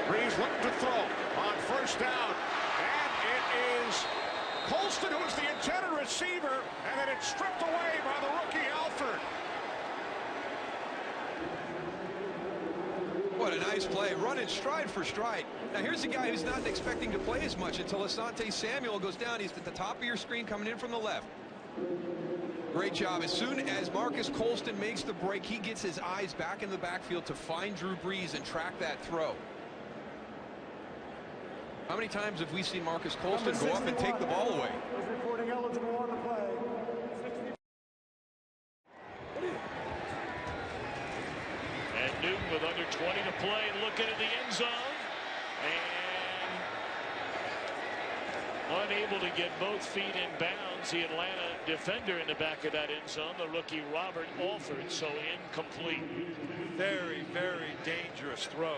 Breeze looking to throw on first down, and it is Colston who's the intended receiver, and then it's stripped away by the rookie Alford. What a nice play, running stride for stride. Now here's a guy who's not expecting to play as much until Asante Samuel goes down. He's at the top of your screen coming in from the left. Great job. As soon as Marcus Colston makes the break, he gets his eyes back in the backfield to find Drew Brees and track that throw. How many times have we seen Marcus Colston go up and take the ball away? Is reporting eligible on the play. And Newton with under 20 to play, looking at the end zone, and unable to get both feet in bounds. The Atlanta defender in the back of that end zone, the rookie Robert Alford, so incomplete. Very, very dangerous throw.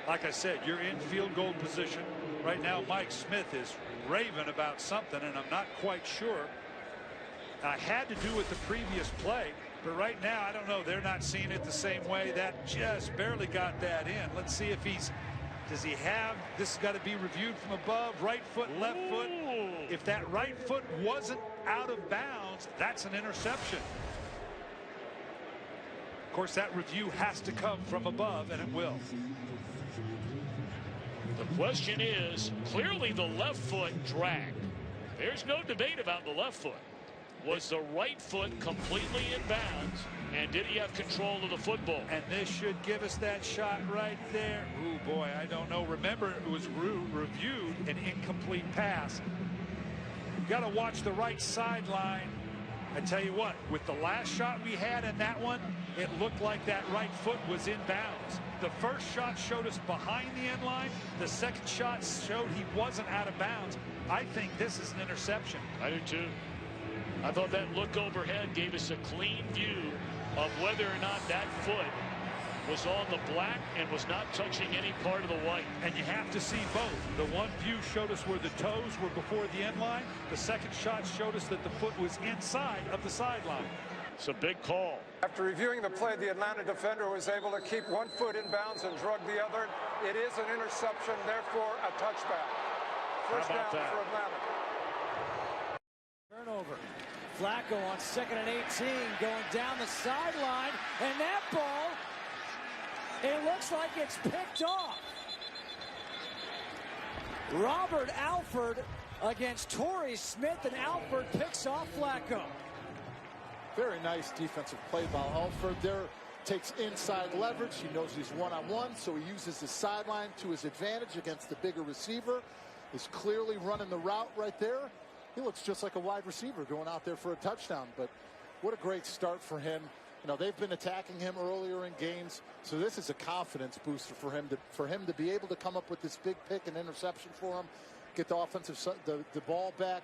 Like I said, you're in field goal position. Right now, Mike Smith is raving about something, and I'm not quite sure. I had to do with the previous play, but right now, I don't know. They're not seeing it the same way. That just barely got that in. Let's see if does he have, this has got to be reviewed from above, right foot, left foot. If that right foot wasn't out of bounds, that's an interception. Of course, that review has to come from above, and it will. The question is, clearly the left foot dragged. There's no debate about the left foot. Was the right foot completely in bounds, and did he have control of the football? And this should give us that shot right there. Ooh, boy, I don't know. Remember, it was reviewed an incomplete pass. You've got to watch the right sideline. I tell you what, with the last shot we had in that one, it looked like that right foot was in bounds. The first shot showed us behind the end line. The second shot showed he wasn't out of bounds. I think this is an interception. I do too. I thought that look overhead gave us a clean view of whether or not that foot was on the black and was not touching any part of the white. And you have to see both. The one view showed us where the toes were before the end line. The second shot showed us that the foot was inside of the sideline. It's a big call. After reviewing the play, the Atlanta defender was able to keep one foot in bounds and drug the other. It is an interception, therefore a touchback. First down for Atlanta. Turnover. Flacco on 2nd and 18, going down the sideline, and that ball, it looks like it's picked off. Robert Alford against Torrey Smith, and Alford picks off Flacco. Very nice defensive play by Alford there. Takes inside leverage. He knows he's one-on-one, so he uses his sideline to his advantage against the bigger receiver. Is clearly running the route right there. He looks just like a wide receiver going out there for a touchdown, but what a great start for him. You know, they've been attacking him earlier in games, so this is a confidence booster for him to be able to come up with this big pick and interception for him, get the offensive the ball back.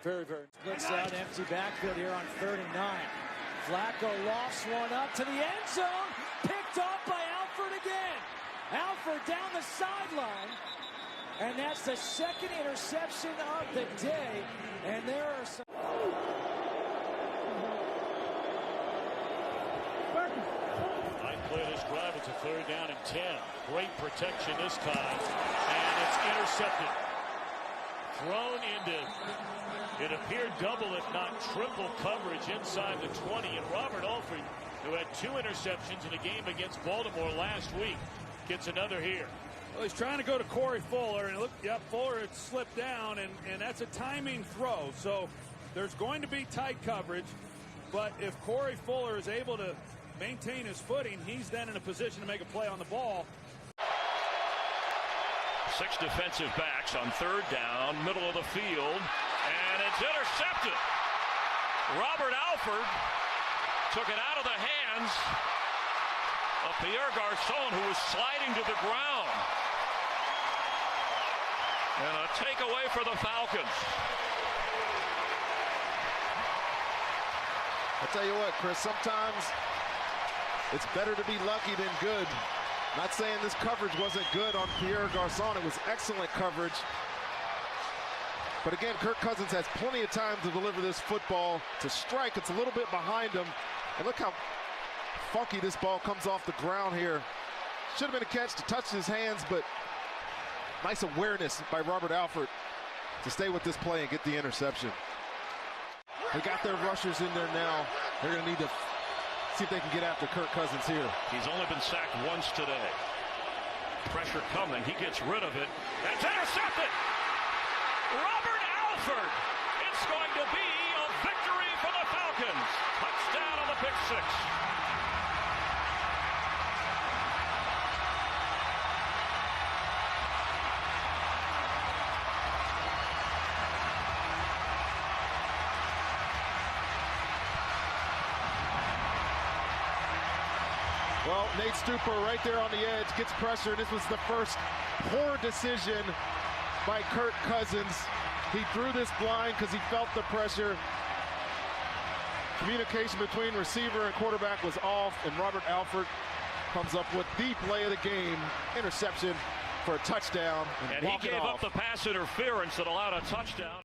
Very, very. Splits out, empty backfield here on 3rd and 9. Flacco lofts one up to the end zone, picked off by Alford again. Alford down the sideline. And that's the second interception of the day. And there are some. Nine play this drive. It's a 3rd down and 10. Great protection this time. And it's intercepted. Thrown into, it appeared double if not triple coverage inside the 20. And Robert Alford, who had 2 interceptions in a game against Baltimore last week, gets another here. Well, he's trying to go to Corey Fuller, and look, yep, Fuller had slipped down, and that's a timing throw. So there's going to be tight coverage, but if Corey Fuller is able to maintain his footing, he's then in a position to make a play on the ball. 6 defensive backs on 3rd down, middle of the field, and it's intercepted. Robert Alford took it out of the hands of Pierre Garçon, who was sliding to the ground. And a takeaway for the Falcons. I'll tell you what, Chris, sometimes it's better to be lucky than good. Not saying this coverage wasn't good on Pierre Garçon. It was excellent coverage. But again, Kirk Cousins has plenty of time to deliver this football. To strike, it's a little bit behind him. And look how funky this ball comes off the ground here. Should have been a catch to touch his hands, but nice awareness by Robert Alford to stay with this play and get the interception. They got their rushers in there now. They're going to need to see if they can get after Kirk Cousins here. He's only been sacked once today. Pressure coming. He gets rid of it. That's intercepted. Robert Alford. It's going to be a victory for the Falcons. Touchdown on the pick six. Well, Nate Stuper right there on the edge gets pressure. This was the first poor decision by Kirk Cousins. He threw this blind because he felt the pressure. Communication between receiver and quarterback was off, and Robert Alford comes up with the play of the game, interception for a touchdown. And he gave up the pass interference that allowed a touchdown.